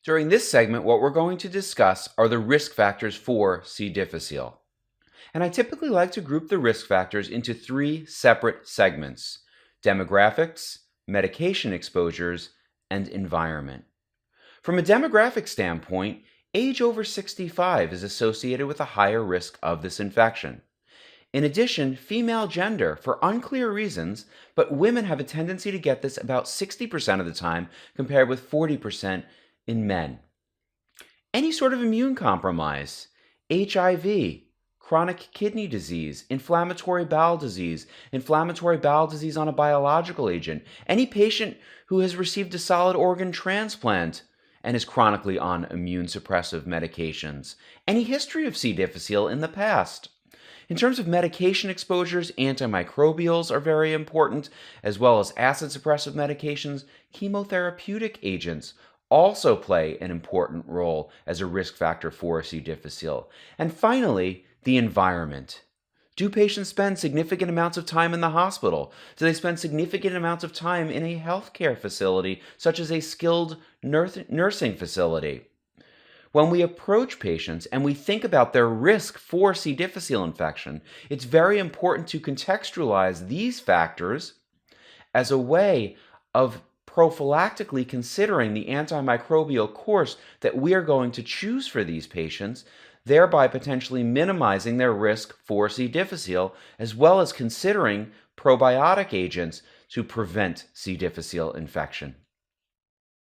During this segment, what we're going to discuss are the risk factors for C. difficile. And I typically like to group the risk factors into three separate segments: demographics, medication exposures, and environment. From a demographic standpoint, age over 65 is associated with a higher risk of this infection. In addition, female gender, for unclear reasons, but women have a tendency to get this about 60% of the time compared with 40% in men. Any sort of immune compromise, HIV, chronic kidney disease, inflammatory bowel disease on a biological agent, any patient who has received a solid organ transplant and is chronically on immune suppressive medications, any history of C. difficile in the past. In terms of medication exposures, antimicrobials are very important, as well as acid suppressive medications. Chemotherapeutic agents also play an important role as a risk factor for C. difficile. And finally, the environment. Do patients spend significant amounts of time in the hospital? Do they spend significant amounts of time in a healthcare facility, such as a skilled nursing facility? When we approach patients and we think about their risk for C. difficile infection, it's very important to contextualize these factors as a way of prophylactically considering the antimicrobial course that we are going to choose for these patients, thereby potentially minimizing their risk for C. difficile, as well as considering probiotic agents to prevent C. difficile infection.